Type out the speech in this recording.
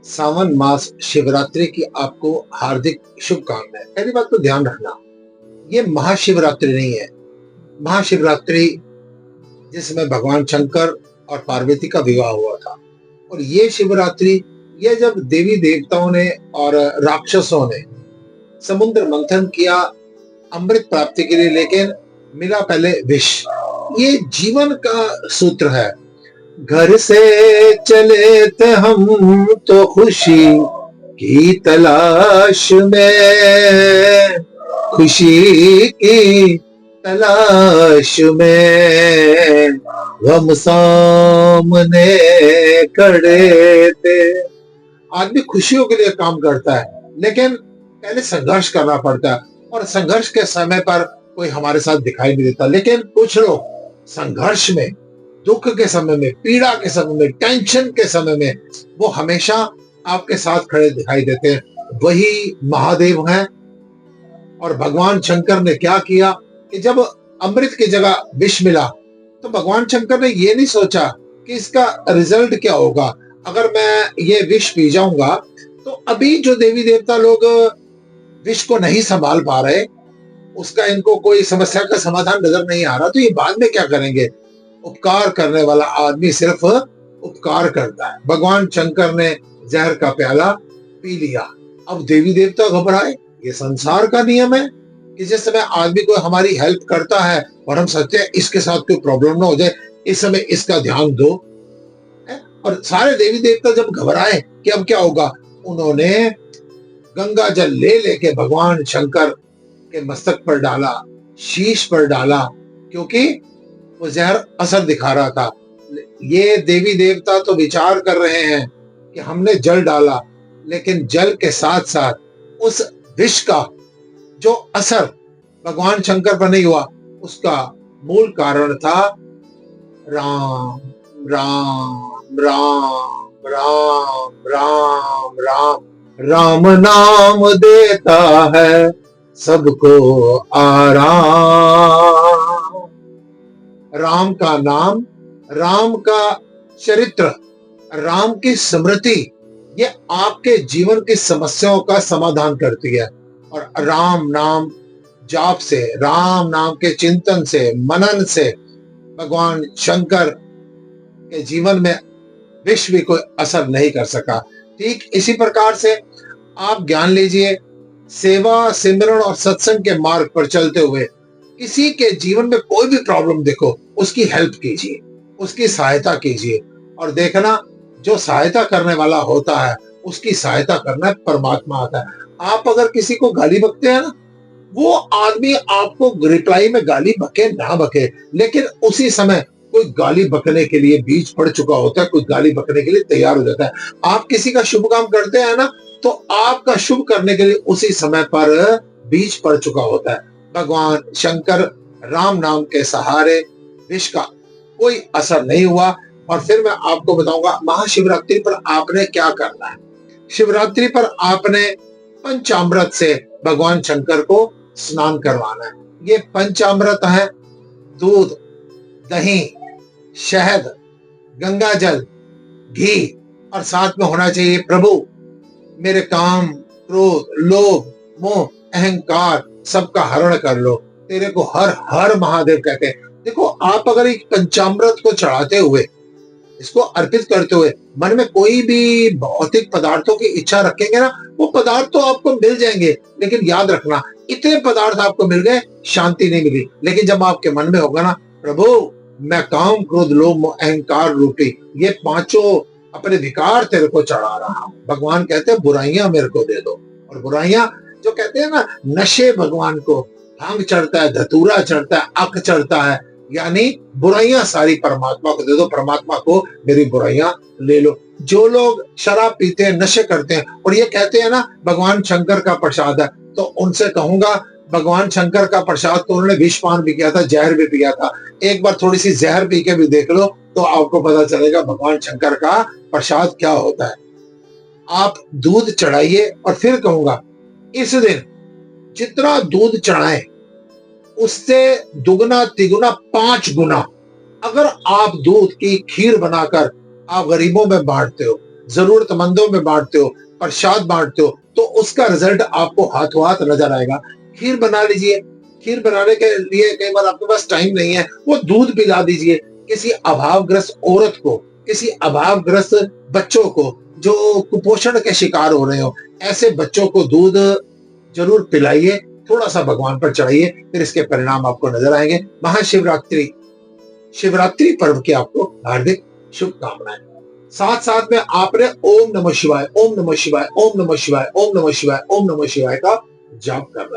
सावन मास शिवरात्रि की आपको हार्दिक शुभकामनाएं। पहली बात तो ध्यान रखना, ये महाशिवरात्रि नहीं है। महाशिवरात्रि जिसमें भगवान शंकर और पार्वती का विवाह हुआ था, और ये शिवरात्रि ये जब देवी देवताओं ने और राक्षसों ने समुद्र मंथन किया अमृत प्राप्ति के लिए, लेकिन मिला पहले विष। ये जीवन का सूत्र है। घर से चले थे हम तो खुशी की तलाश में, खुशी की तलाश में हम सामने खड़े थे। आदमी खुशियों के लिए काम करता है, लेकिन पहले संघर्ष करना पड़ता है, और संघर्ष के समय पर कोई हमारे साथ दिखाई नहीं देता। लेकिन कुछ लोग संघर्ष में, दुख के समय में, पीड़ा के समय में, टेंशन के समय में वो हमेशा आपके साथ खड़े दिखाई देते हैं। वही महादेव हैं। और भगवान शंकर ने क्या किया कि जब अमृत की जगह विष मिला, तो भगवान शंकर ने ये नहीं सोचा कि इसका रिजल्ट क्या होगा। अगर मैं ये विष पी जाऊंगा तो अभी जो देवी देवता लोग विष को नहीं संभाल पा रहे, उसका इनको कोई समस्या का समाधान नजर नहीं आ रहा, तो ये बाद में क्या करेंगे। उपकार करने वाला आदमी सिर्फ उपकार करता है। भगवान शंकर ने जहर का प्याला पी लिया। अब देवी देवता घबराए। ये संसार का नियम है कि जिस समय आदमी को हमारी हेल्प करता है और हम सोचते हैं इसके साथ कोई प्रॉब्लम ना हो जाए, इस समय इसका ध्यान दो। और सारे देवी देवता जब घबराए कि अब क्या होगा, उन्होंने गंगा जल ले लेके भगवान शंकर के मस्तक पर डाला, शीश पर डाला, क्योंकि वो जहर असर दिखा रहा था। ये देवी देवता तो विचार कर रहे हैं कि हमने जल डाला, लेकिन जल के साथ साथ उस विष का जो असर भगवान शंकर पर नहीं हुआ, उसका मूल कारण था राम राम राम राम राम राम। राम नाम देता है सबको आराम। राम का नाम, राम का चरित्र, राम की स्मृति, ये आपके जीवन की समस्याओं का समाधान करती है। और राम नाम जाप से, राम नाम के चिंतन से, मनन से भगवान शंकर के जीवन में विष भी कोई असर नहीं कर सका। ठीक इसी प्रकार से आप ज्ञान लीजिए, सेवा, सिमरन और सत्संग के मार्ग पर चलते हुए किसी के जीवन में कोई भी प्रॉब्लम देखो, उसकी हेल्प कीजिए, उसकी सहायता कीजिए, और देखना जो सहायता करने वाला होता है उसकी सहायता करना परमात्मा आता है। आप अगर किसी को गाली बकते हैं ना, वो आदमी आपको रिप्लाई में गाली बके ना बके, लेकिन उसी समय कोई गाली बकने के लिए बीज पड़ चुका होता है, कोई गाली बकने के लिए तैयार हो जाता है। आप किसी का शुभ काम करते हैं ना, तो आपका शुभ करने के लिए उसी समय पर बीज पड़ चुका होता है। भगवान शंकर राम नाम के सहारे विष का कोई असर नहीं हुआ। और फिर मैं आपको बताऊंगा महाशिवरात्रि पर आपने क्या करना है। शिवरात्रि पर आपने पंचामृत से भगवान शंकर को स्नान करवाना है। ये पंचामृत है दूध, दही, शहद, गंगा जल, घी, और साथ में होना चाहिए प्रभु मेरे काम, क्रोध, लोभ, मोह, अहंकार सबका हरण कर लो। तेरे को हर हर महादेव कहते हैं। देखो, आप अगर एक पंचामृत को चढ़ाते हुए, इसको अर्पित करते हुए मन में कोई भी भौतिक पदार्थों की इच्छा रखेंगे ना, वो पदार्थ तो आपको मिल जाएंगे, लेकिन याद रखना इतने पदार्थ आपको मिल गए, शांति नहीं मिली। लेकिन जब आपके मन में होगा ना, प्रभु मैं काम, क्रोध, लोभ, अहंकार रूपी ये पांचों अपने विकार तेरे को चढ़ा रहा हूं, भगवान कहते हैं बुराइयां मेरे को दे दो। और बुराइयां जो कहते हैं ना, नशे भगवान को, भांग चढ़ता है, धतूरा चढ़ता है, अक चढ़ता है, यानी बुराइयां सारी परमात्मा को दे दो, परमात्मा को मेरी बुराइयां ले लो। जो लोग शराब पीते हैं, नशे करते हैं और ये कहते हैं ना भगवान शंकर का प्रसाद है, तो उनसे कहूंगा भगवान शंकर का प्रसाद तो उन्होंने विषपान भी किया था, जहर भी पिया था। एक बार थोड़ी सी जहर पी के भी देख लो, तो आपको पता चलेगा भगवान शंकर का प्रसाद क्या होता है। आप दूध चढ़ाइए, और फिर कहूंगा इस दिन जितना दूध चढ़ाएं उससे दुगना, तिगुना, 5 गुना अगर आप दूध की खीर बनाकर आप गरीबों में बांटते हो, जरूरतमंदों में बांटते हो, प्रसाद बांटते हो, तो उसका रिजल्ट आपको हाथों हाथ नजर आएगा। खीर बना लीजिए। खीर बनाने के लिए कई बार आपके पास टाइम नहीं है, वो दूध पिला दीजिए किसी अभावग्रस्त औरत को, किसी अभावग्रस्त बच्चों को जो कुपोषण के शिकार हो रहे हो, ऐसे बच्चों को दूध जरूर पिलाइए, थोड़ा सा भगवान पर चढ़ाइए, फिर इसके परिणाम आपको नजर आएंगे। महाशिवरात्रि, शिवरात्रि पर्व की आपको हार्दिक शुभकामनाएं। साथ साथ में आपने ओम नमः शिवाय, ओम नमः शिवाय, ओम नमः शिवाय, ओम नमः शिवाय, ओम नमः शिवाय का जाप करना है।